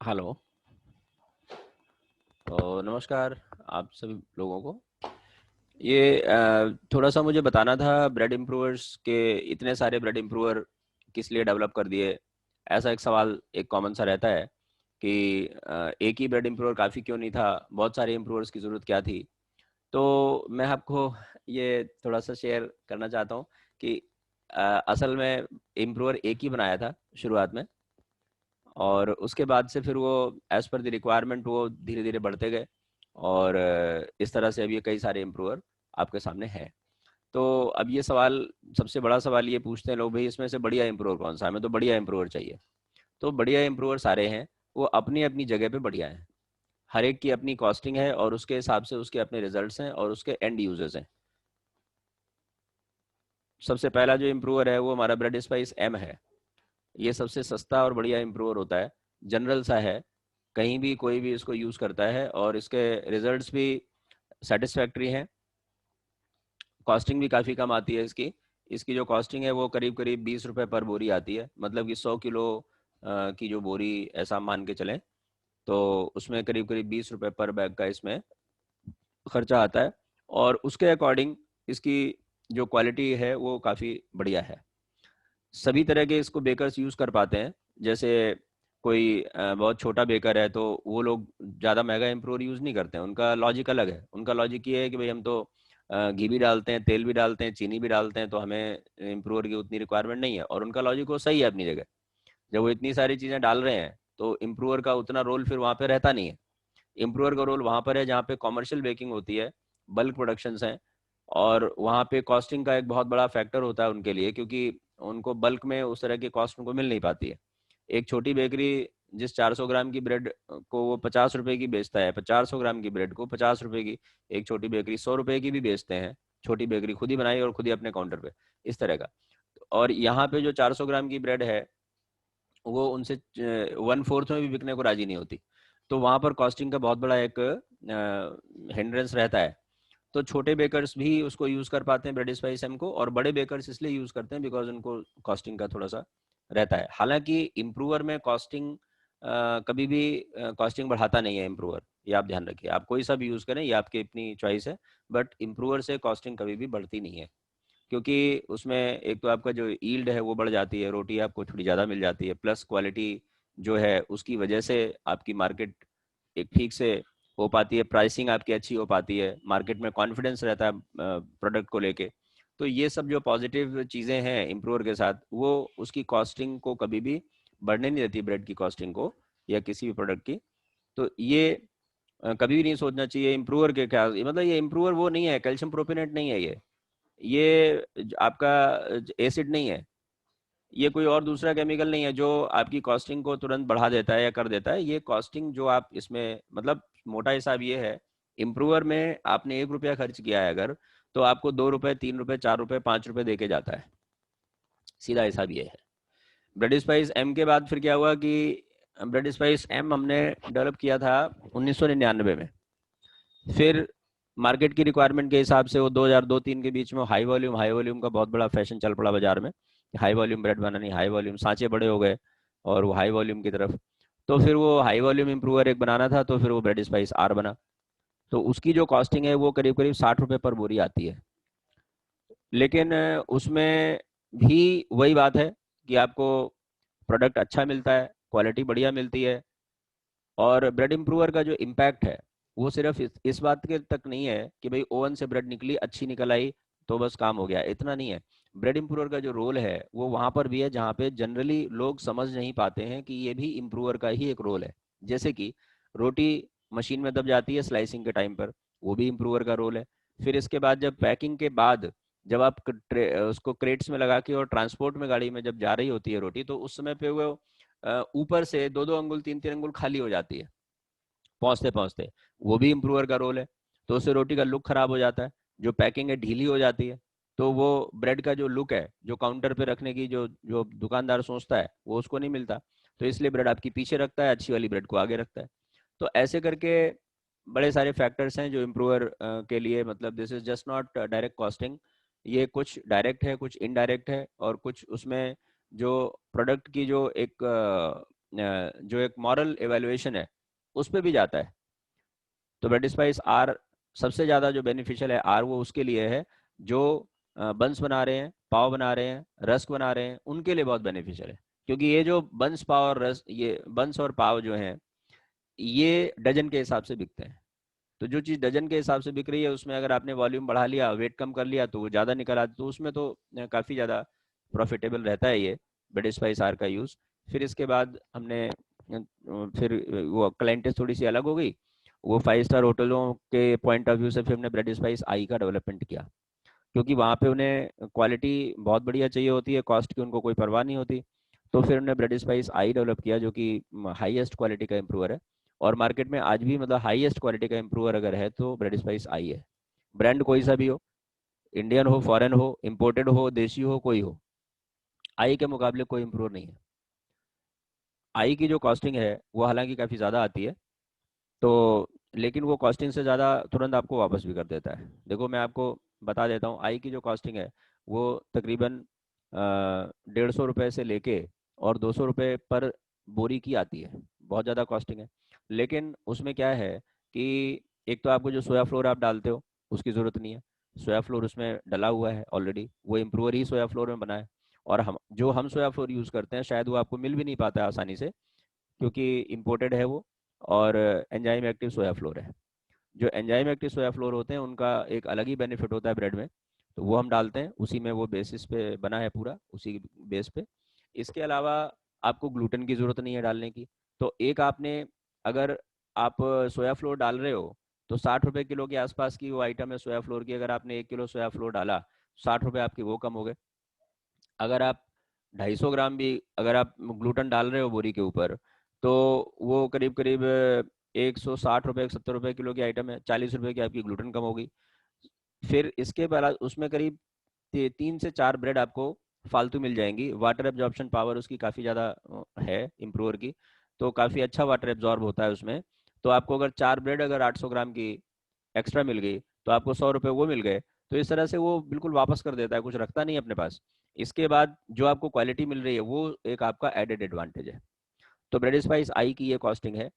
Hello. तो नमस्कार आप सभी लोगों को। ये थोड़ा सा मुझे बताना था ब्रेड इम्प्रूवर्स के इतने सारे ब्रेड इम्प्रूवर किस लिए डेवलप कर दिए। ऐसा एक सवाल एक कॉमन सा रहता है कि एक ही ब्रेड इम्प्रूवर काफ़ी क्यों नहीं था, बहुत सारे इम्प्रूवर्स की ज़रूरत क्या थी। तो मैं आपको ये थोड़ा सा शेयर करना चाहता हूँ कि असल में इम्प्रूवर एक ही बनाया था शुरुआत में, और उसके बाद से फिर वो एज पर द रिक्वायरमेंट वो धीरे धीरे बढ़ते गए, और इस तरह से अब ये कई सारे इम्प्रूवर आपके सामने हैं। तो अब ये सवाल, सबसे बड़ा सवाल ये पूछते हैं लोग, भाई इसमें से बढ़िया इम्प्रूवर कौन सा है, हमें तो बढ़िया इम्प्रूवर चाहिए। तो बढ़िया इम्प्रूवर सारे हैं, वो अपनी अपनी जगह पे बढ़िया हैं। हर एक की अपनी कॉस्टिंग है और उसके हिसाब से उसके अपने रिजल्ट्स हैं और उसके एंड यूजर्स हैं। सबसे पहला जो इम्प्रूवर है वो हमारा ब्रेड स्पाइस एम है। ये सबसे सस्ता और बढ़िया इम्प्रूवर होता है, जनरल सा है, कहीं भी कोई भी इसको यूज़ करता है और इसके रिजल्ट्स भी सेटिस्फैक्ट्री हैं। कॉस्टिंग भी काफ़ी कम आती है इसकी। इसकी जो कॉस्टिंग है वो करीब करीब 20 रुपये पर बोरी आती है, मतलब कि 100 किलो की जो बोरी ऐसा मान के चलें, तो उसमें करीब करीब 20 रुपये पर बैग का इसमें खर्चा आता है। और उसके अकॉर्डिंग इसकी जो क्वालिटी है वो काफ़ी बढ़िया है। सभी तरह के इसको बेकर्स यूज़ कर पाते हैं। जैसे कोई बहुत छोटा बेकर है तो वो लोग ज़्यादा महंगा इम्प्रोवर यूज़ नहीं करते हैं, उनका लॉजिक अलग है। उनका लॉजिक ये है कि भाई हम तो घी भी डालते हैं, तेल भी डालते हैं, चीनी भी डालते हैं, तो हमें इम्प्रोवर की उतनी रिक्वायरमेंट नहीं है, और उनका लॉजिक वो सही है अपनी जगह। जब वो इतनी सारी चीज़ें डाल रहे हैं तो इम्प्रूवर का उतना रोल फिर वहाँ पे रहता नहीं है। इम्प्रूवर का रोल वहाँ पर है जहाँ पे कॉमर्शियल बेकिंग होती है, बल्क प्रोडक्शंस हैं, और वहाँ पे कॉस्टिंग का एक बहुत बड़ा फैक्टर होता है उनके लिए, क्योंकि उनको बल्क में उस तरह की कॉस्ट उनको मिल नहीं पाती है। एक छोटी बेकरी जिस 400 ग्राम की ब्रेड को वो 50 रुपए की बेचता है, 400 ग्राम की ब्रेड को 50 रुपए की, एक छोटी बेकरी 100 रुपए की भी बेचते हैं। छोटी बेकरी खुद ही बनाई और खुद ही अपने काउंटर पे, इस तरह का। और यहाँ पे जो 400 ग्राम की ब्रेड है वो उनसे 1/4 में भी बिकने को राजी नहीं होती। तो वहाँ पर कॉस्टिंग का बहुत बड़ा एक हिंड्रेंस रहता है। तो छोटे बेकर्स भी उसको यूज़ कर पाते हैं ब्रेड स्पाइस एम को, और बड़े बेकर्स इसलिए यूज़ करते हैं बिकॉज उनको कॉस्टिंग का थोड़ा सा रहता है। हालांकि इम्प्रूवर में कॉस्टिंग कभी भी कॉस्टिंग बढ़ाता नहीं है इम्प्रूवर, ये आप ध्यान रखिए। आप कोई सा भी यूज़ करें, ये आपकी अपनी चॉइस है, बट इम्प्रूवर से कॉस्टिंग कभी भी बढ़ती नहीं है। क्योंकि उसमें एक तो आपका जो ईल्ड है वो बढ़ जाती है, रोटी आपको थोड़ी ज़्यादा मिल जाती है, प्लस क्वालिटी जो है उसकी वजह से आपकी मार्केट एक ठीक से हो पाती है, प्राइसिंग आपकी अच्छी हो पाती है, मार्केट में कॉन्फिडेंस रहता है प्रोडक्ट को लेके। तो ये सब जो पॉजिटिव चीज़ें हैं इम्प्रूवर के साथ, वो उसकी कॉस्टिंग को कभी भी बढ़ने नहीं देती, ब्रेड की कॉस्टिंग को या किसी भी प्रोडक्ट की। तो ये कभी भी नहीं सोचना चाहिए इम्प्रूवर के क्या, मतलब ये इम्प्रूवर वो नहीं है, कैल्शियम प्रोपिनेट नहीं है ये आपका एसिड नहीं है, ये कोई और दूसरा केमिकल नहीं है जो आपकी कॉस्टिंग को तुरंत बढ़ा देता है या कर देता है। ये कॉस्टिंग जो आप इसमें, मतलब मोटा हिसाब ये है, इम्प्रूवर में आपने 1 रुपया खर्च किया है अगर, तो आपको 2 रुपए, 3 रुपए, 4 रुपए, 5 रुपए दे के जाता है। सीधा हिसाब ये है। ब्रेड स्पाइस एम के बाद फिर क्या हुआ कि ब्रेड स्पाइस एम हमने डेवलप किया था 1999 में। फिर मार्केट की रिक्वायरमेंट के हिसाब से वो 2002-3 के बीच में हाई वॉल्यूम का बहुत बड़ा फैशन चल पड़ा बाजार में। हाई वॉल्यूम ब्रेड बनानी, हाई वॉल्यूम सांचे बड़े हो गए और वो हाई वॉल्यूम की तरफ। तो फिर वो हाई वॉल्यूम इम्प्रूवर एक बनाना था, तो फिर वो ब्रेड स्पाइस आर बना। तो उसकी जो कॉस्टिंग है वो करीब करीब 60 रुपये पर बोरी आती है। लेकिन उसमें भी वही बात है कि आपको प्रोडक्ट अच्छा मिलता है, क्वालिटी बढ़िया मिलती है। और ब्रेड इम्प्रूवर का जो इम्पैक्ट है वो सिर्फ इस बात के तक नहीं है कि भाई ओवन से ब्रेड निकली, अच्छी निकल आई, तो बस काम हो गया, इतना नहीं है। ब्रेड इम्प्रूवर का जो रोल है वो वहां पर भी है जहाँ पे जनरली लोग समझ नहीं पाते हैं कि ये भी इम्प्रूवर का ही एक रोल है। जैसे कि रोटी मशीन में दब जाती है स्लाइसिंग के टाइम पर, वो भी इम्प्रूवर का रोल है। फिर इसके बाद जब पैकिंग के बाद जब आप उसको क्रेट्स में लगा के और ट्रांसपोर्ट में गाड़ी में जब जा रही होती है रोटी, तो उस समय पे वो ऊपर से 2-2 अंगुल, 3-3 अंगुल खाली हो जाती है पहुंचते पहुंचते, वो भी इम्प्रूवर का रोल है। तो उससे रोटी का लुक खराब हो जाता है, जो पैकिंग है ढीली हो जाती है, तो वो ब्रेड का जो लुक है, जो काउंटर पे रखने की जो जो दुकानदार सोचता है, वो उसको नहीं मिलता। तो इसलिए ब्रेड आपकी पीछे रखता है, अच्छी वाली ब्रेड को आगे रखता है। तो ऐसे करके बड़े सारे फैक्टर्स हैं जो इम्प्रूवर के लिए, मतलब this is just not direct costing. ये कुछ डायरेक्ट है, कुछ इनडायरेक्ट है, और कुछ उसमें जो प्रोडक्ट की जो एक जो एक मॉरल एवेल्युएशन है उस पर भी जाता है। तो ब्रेड स्पाइस आर सबसे ज़्यादा जो बेनिफिशियल है आर वो उसके लिए है जो बंस बना रहे हैं, पाव बना रहे हैं, रस्क बना रहे हैं, उनके लिए बहुत बेनिफिशियल है। क्योंकि ये जो बंस पाव और रस ये बंस और पाव जो हैं ये डजन के हिसाब से बिकते हैं। तो जो चीज़ डजन के हिसाब से बिक रही है उसमें अगर आपने वॉल्यूम बढ़ा लिया, वेट कम कर लिया तो वो ज़्यादा निकल आती, तो उसमें तो काफ़ी ज़्यादा प्रॉफिटेबल रहता है ये ब्रेड स्पाइस आर का यूज़। फिर इसके बाद हमने फिर वो क्लाइंटेज थोड़ी सी अलग हो गई। वो 5 स्टार होटलों के पॉइंट ऑफ व्यू से फिर हमने ब्रेड स्पाइस आई का डेवलपमेंट किया, क्योंकि वहाँ पे उन्हें क्वालिटी बहुत बढ़िया चाहिए होती है, कॉस्ट की उनको कोई परवाह नहीं होती। तो फिर उन्होंने ब्रेड स्पाइस आई डेवलप किया जो कि हाईएस्ट क्वालिटी का इम्प्रूवर है। और मार्केट में आज भी मतलब हाईएस्ट क्वालिटी का इम्प्रूवर अगर है तो ब्रेड स्पाइस आई है। ब्रांड कोई सा भी हो, इंडियन हो, फॉरेन हो, इम्पोर्टेड हो, देशी हो, कोई हो, आई के मुकाबले कोई इम्प्रूवर नहीं है। आई की जो कॉस्टिंग है वो हालांकि काफ़ी ज़्यादा आती है, तो लेकिन वो कॉस्टिंग से ज़्यादा तुरंत आपको वापस भी कर देता है। देखो मैं आपको बता देता हूँ, आई की जो कॉस्टिंग है वो तकरीबन 150 रुपये से लेके और 200 रुपये पर बोरी की आती है। बहुत ज़्यादा कॉस्टिंग है। लेकिन उसमें क्या है कि एक तो आपको जो सोया फ्लोर आप डालते हो उसकी ज़रूरत नहीं है। सोया फ्लोर उसमें डला हुआ है ऑलरेडी, वो इम्प्रूवर ही सोया फ्लोर में बना है। और हम सोया फ्लोर यूज़ करते हैं शायद वो आपको मिल भी नहीं पाता है आसानी से, क्योंकि इम्पोर्टेड है वो। और एंजाइम एक्टिव सोया फ्लोर है। जो एंजाइम एक्टिव सोया फ्लोर होते हैं उनका एक अलग ही बेनिफिट होता है ब्रेड में, तो वो हम डालते हैं, उसी में वो बेसिस पे बना है पूरा, उसी बेस पे। इसके अलावा आपको ग्लूटेन की ज़रूरत नहीं है डालने की। तो एक आपने अगर आप सोया फ्लोर डाल रहे हो तो 60 रुपये किलो के आसपास की वो आइटम है सोया फ्लोर की। अगर आपने 1 किलो सोया फ्लोर डाला, 60 रुपये आपके वो कम हो गए। अगर आप 250 ग्राम भी अगर आप ग्लूटेन डाल रहे हो बोरी के ऊपर, तो वो करीब करीब 160 रुपये 170 रुपये किलो की आइटम है, 40 रुपये की आपकी ग्लूटेन कम होगी। फिर इसके बाद उसमें करीब 3 से 4 ब्रेड आपको फालतू मिल जाएंगी। वाटर एब्जॉर्प्शन पावर उसकी काफ़ी ज़्यादा है इम्प्रूवर की, तो काफ़ी अच्छा वाटर एब्जॉर्ब होता है उसमें। तो आपको अगर 4 ब्रेड अगर 800 ग्राम की एक्स्ट्रा मिल गई तो आपको 100 रुपये वो मिल गए। तो इस तरह से वो बिल्कुल वापस कर देता है, कुछ रखता नहीं अपने पास। इसके बाद जो आपको क्वालिटी मिल रही है वो एक आपका एडेड एडवांटेज है। तो ब्रेड स्पाइस आई की ये कॉस्टिंग है।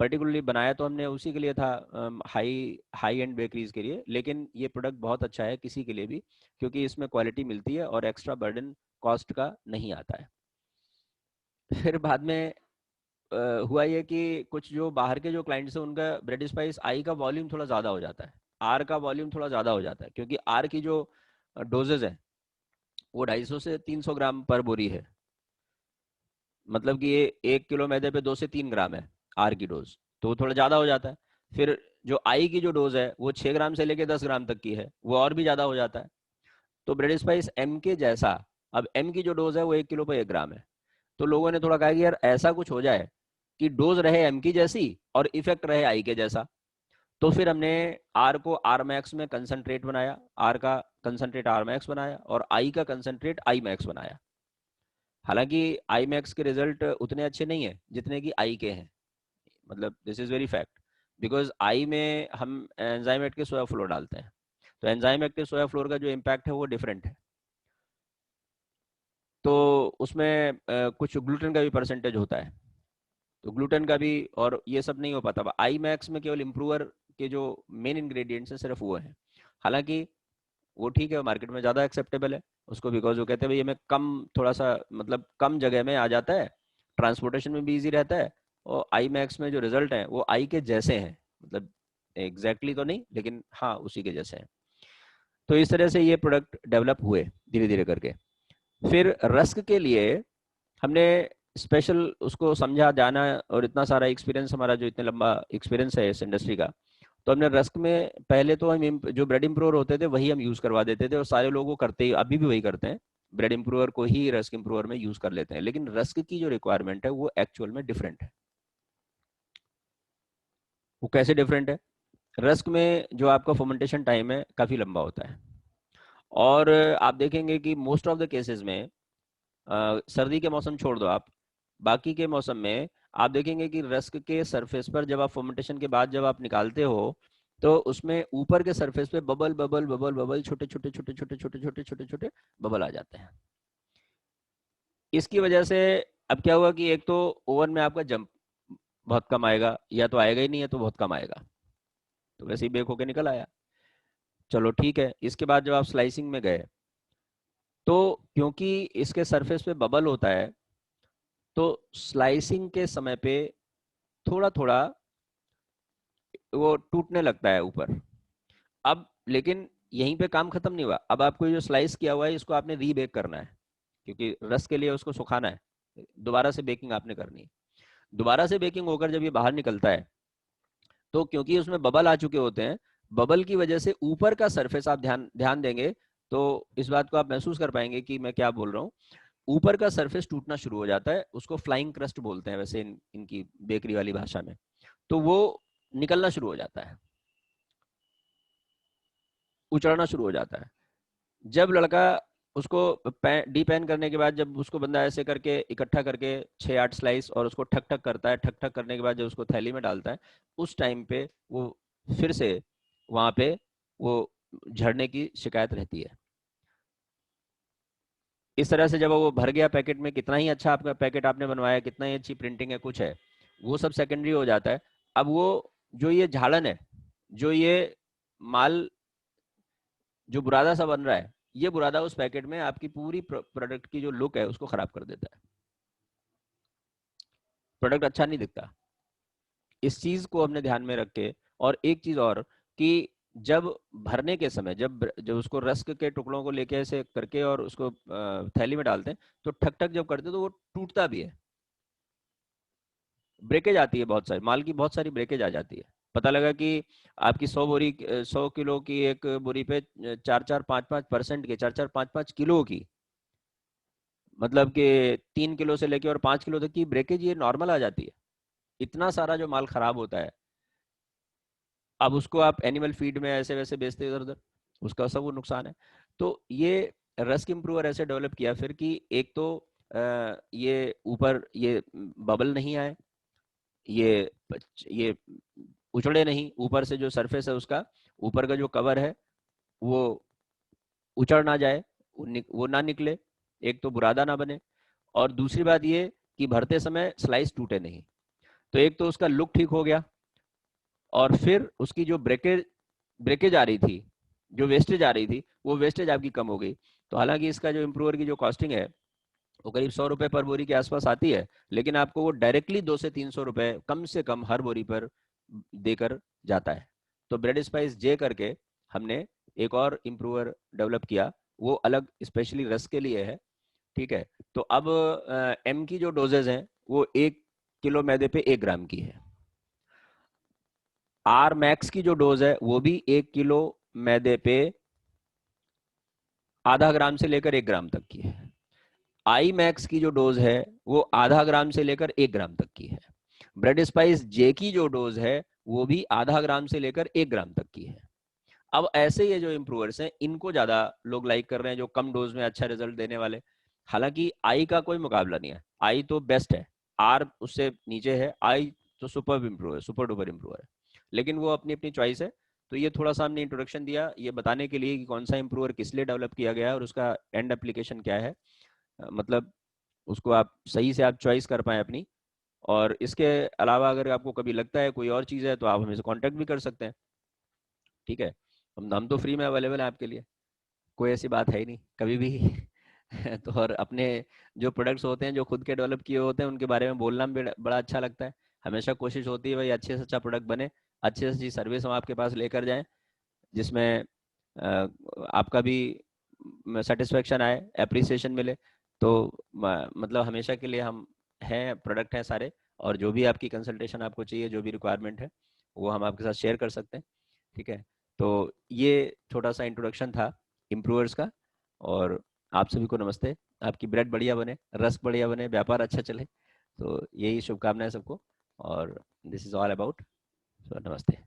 पर्टिकुलरली बनाया तो हमने उसी के लिए था, हाई हाई एंड बेकरीज के लिए, लेकिन ये प्रोडक्ट बहुत अच्छा है किसी के लिए भी, क्योंकि इसमें क्वालिटी मिलती है और एक्स्ट्रा बर्डन कॉस्ट का नहीं आता है। फिर बाद में हुआ ये कि कुछ जो बाहर के जो क्लाइंट्स हैं उनका ब्रेड स्पाइस आई का वॉल्यूम थोड़ा ज़्यादा हो जाता है, आर का वॉल्यूम थोड़ा ज़्यादा हो जाता है, क्योंकि आर की जो डोजेज है वो 250 से 300 ग्राम पर बोरी है। मतलब कि ये 1 किलो मैदे पे 2 से 3 ग्राम है आर की डोज, तो वो थोड़ा ज़्यादा हो जाता है। फिर जो आई की जो डोज है वो 6 ग्राम से लेके 10 ग्राम तक की है, वो और भी ज़्यादा हो जाता है। तो ब्रेड स्पाइस एम के जैसा, अब एम की जो डोज है वो 1 किलो पर 1 ग्राम है। तो लोगों ने थोड़ा कहा कि यार ऐसा कुछ हो जाए कि डोज रहे एम की जैसी और इफेक्ट रहे आई के जैसा। तो फिर हमने आर को आर मैक्स में कंसंट्रेट बनाया, आर का कंसंट्रेट आर मैक्स बनाया और आई का कंसंट्रेट आई मैक्स बनाया। हालांकि आई मैक्स के रिजल्ट उतने अच्छे नहीं है जितने कि आई के हैं, मतलब this is very fact. Because I में हम एंजाइम एक्टिव सोया फ्लोर डालते हैं, तो एंजाइम एक्टिव सोया फ्लोर का जो इम्पैक्ट है वो डिफरेंट है। तो उसमें कुछ ग्लूटेन का भी परसेंटेज होता है, तो ग्लूटेन का भी और ये सब नहीं हो पाता। आई मैक्स में केवल इम्प्रूवर के जो मेन इंग्रेडिएंट्स हैं सिर्फ वो हैं। हालांकि वो ठीक है, मार्केट में ज़्यादा एक्सेप्टेबल है उसको, बिकॉज वो कहते हैं भाई हमें कम, थोड़ा सा मतलब कम जगह में आ जाता है, ट्रांसपोर्टेशन में भी ईजी रहता है, और आई मैक्स में जो रिजल्ट हैं वो आई के जैसे हैं, मतलब एग्जैक्टली तो नहीं लेकिन हाँ उसी के जैसे हैं। तो इस तरह से ये प्रोडक्ट डेवलप हुए धीरे धीरे करके। फिर रस्क के लिए हमने स्पेशल उसको समझा जाना, और इतना सारा एक्सपीरियंस हमारा जो इतना लंबा एक्सपीरियंस है इस इंडस्ट्री का, तो हमने रस्क में पहले तो हम जो ब्रेड इम्प्रूवर होते थे वही हम यूज़ करवा देते थे, और सारे लोग वो करते ही अभी भी वही करते हैं, ब्रेड इम्प्रूवर को ही रस्क इम्प्रूवर में यूज़ कर लेते हैं। लेकिन रस्क की जो रिक्वायरमेंट है वो एक्चुअल में डिफरेंट है। वो कैसे डिफरेंट है? रस्क में जो आपका फर्मेंटेशन टाइम है काफ़ी लंबा होता है, और आप देखेंगे कि मोस्ट ऑफ द केसेस में सर्दी के मौसम छोड़ दो आप, बाकी के मौसम में आप देखेंगे कि रस्क के सरफेस पर जब आप फर्मेंटेशन के बाद जब आप निकालते हो तो उसमें ऊपर के सरफेस पे बबल बबल बबल बबल छोटे छोटे छोटे छोटे छोटे छोटे छोटे छोटे बबल आ जाते हैं। इसकी वजह से अब क्या हुआ कि एक तो ओवन में आपका जंप बहुत कम आएगा, या तो आएगा ही नहीं है तो बहुत कम आएगा, तो वैसे ही बेक होके निकल आया। चलो ठीक है, इसके बाद जब आप स्लाइसिंग में गए तो क्योंकि इसके सरफेस पे बबल होता है तो स्लाइसिंग के समय पे थोड़ा थोड़ा वो टूटने लगता है ऊपर। अब लेकिन यहीं पे काम खत्म नहीं हुआ, अब आपको जो स्लाइस किया हुआ है इसको आपने रीबेक करना है, क्योंकि रस के लिए उसको सुखाना है, दोबारा से बेकिंग आपने करनी है। दोबारा से बेकिंग होकर जब ये बाहर निकलता है तो क्योंकि उसमें बबल आ चुके होते हैं, बबल की वजह से ऊपर का सरफेस आप ध्यान ध्यान देंगे तो इस बात को आप महसूस कर पाएंगे कि मैं क्या बोल रहा हूँ। ऊपर का सरफेस टूटना शुरू हो जाता है, उसको फ्लाइंग क्रस्ट बोलते हैं वैसे इनकी बेकरी वाली भाषा में। तो वो निकलना शुरू हो जाता है, उचड़ना शुरू हो जाता है। जब लड़का उसको डीपैन करने के बाद, जब उसको बंदा ऐसे करके इकट्ठा करके 6-8 स्लाइस और उसको ठक ठक करता है, ठक ठक करने के बाद जब उसको थैली में डालता है, उस टाइम पे वो फिर से वहां पे वो झड़ने की शिकायत रहती है। इस तरह से जब वो भर गया पैकेट में, कितना ही अच्छा आपका पैकेट आपने बनवाया, कितना ही अच्छी प्रिंटिंग है, कुछ है, वो सब सेकेंडरी हो जाता है। अब वो जो ये झाड़न है, जो ये माल, जो बुरादा सा बन रहा है, ये बुरादा उस पैकेट में आपकी पूरी प्रोडक्ट की जो लुक है उसको खराब कर देता है। प्रोडक्ट अच्छा नहीं दिखता। इस चीज को हमने ध्यान में रख के, और एक चीज और कि जब भरने के समय, जब जब उसको रस्क के टुकड़ों को लेके ऐसे करके और उसको थैली में डालते हैं तो ठक ठक जब करते हैं तो वो टूटता भी है, ब्रेकेज आती है, बहुत सारी माल की बहुत सारी ब्रेकेज आ जाती है। पता लगा कि आपकी 100 किलो की एक बोरी पे 4-4, 5-5% के 4-4, 5-5 किलो की, मतलब कि 3 किलो से लेके और 5 किलो तक की ब्रेकेज ये नॉर्मल आ जाती है। इतना सारा जो माल खराब होता है, अब उसको आप एनिमल फीड में ऐसे वैसे बेचते इधर उधर, उसका सब वो नुकसान है। तो ये रस्क इम्प्रूवर ऐसे डेवलप किया फिर कि एक तो ये ऊपर ये बबल नहीं आए, ये ये उछड़े नहीं, ऊपर से जो सरफेस है उसका, ऊपर का जो कवर है वो उचड़ ना जाए, वो ना निकले, एक तो बुरादा ना बने, और दूसरी बात ये कि भरते समय स्लाइस टूटे नहीं। तो एक तो उसका लुक ठीक हो गया, और फिर उसकी जो ब्रेकेज ब्रेकेज आ रही थी, जो वेस्टेज आ रही थी, वो वेस्टेज आपकी कम हो गई। तो हालांकि इसका जो इम्प्रूवर की जो कॉस्टिंग है वो करीब 100 रुपए पर बोरी के आसपास आती है, लेकिन आपको वो डायरेक्टली 200 से 300 रुपए कम से कम हर बोरी पर देकर जाता है। तो ब्रेड स्पाइस जे करके हमने एक और इम्प्रूवर डेवलप किया, वो अलग स्पेशली रस के लिए है। ठीक है, तो अब एम की जो डोजेज हैं वो 1 किलो मैदे पे 1 ग्राम की है। आर मैक्स की जो डोज है वो भी 1 किलो मैदे पे ½ ग्राम से लेकर 1 ग्राम तक की है। आई मैक्स की जो डोज है वो ½ ग्राम से लेकर 1 ग्राम तक की है। ब्रेड स्पाइस जे की जो डोज है वो भी ½ ग्राम से लेकर 1 ग्राम तक की है। अब ऐसे ये जो इम्प्रूवर्स हैं इनको ज्यादा लोग लाइक कर रहे हैं, जो कम डोज में अच्छा रिजल्ट देने वाले। हालांकि आई का कोई मुकाबला नहीं है, आई तो बेस्ट है, आर उससे नीचे है, आई तो सुपर इम्प्रूव है, सुपर डुपर इम्प्रूव है, लेकिन वो अपनी अपनी चॉइस है। तो ये थोड़ा सा हमने इंट्रोडक्शन दिया ये बताने के लिए कि कौन सा इम्प्रूवर किस लिए डेवलप किया गया है और उसका एंड एप्लीकेशन क्या है। मतलब उसको आप सही से आप चॉइस कर पाए अपनी। और इसके अलावा अगर आपको कभी लगता है कोई और चीज़ है तो आप हमें से कांटेक्ट भी कर सकते हैं। ठीक है, हम तो फ्री में अवेलेबल है आपके लिए, कोई ऐसी बात है ही नहीं कभी भी। तो और अपने जो प्रोडक्ट्स होते हैं जो खुद के डेवलप किए होते हैं उनके बारे में बोलना भी बड़ा अच्छा लगता है। हमेशा कोशिश होती है भाई अच्छे से अच्छा प्रोडक्ट बने, अच्छे से अच्छी सर्विस हम आपके पास लेकर जाएं, जिसमें आपका भी सेटिस्फेक्शन आए, एप्रिसिएशन मिले। तो मतलब हमेशा के लिए हम हैं, प्रोडक्ट हैं सारे, और जो भी आपकी कंसल्टेशन आपको चाहिए, जो भी रिक्वायरमेंट है वो हम आपके साथ शेयर कर सकते हैं। ठीक है, तो ये छोटा सा इंट्रोडक्शन था इम्प्रूवर्स का। और आप सभी को नमस्ते। आपकी ब्रेड बढ़िया बने, रस्क बढ़िया बने, व्यापार अच्छा चले, तो यही शुभकामनाएं सबको। और दिस इज ऑल अबाउट, सो नमस्ते।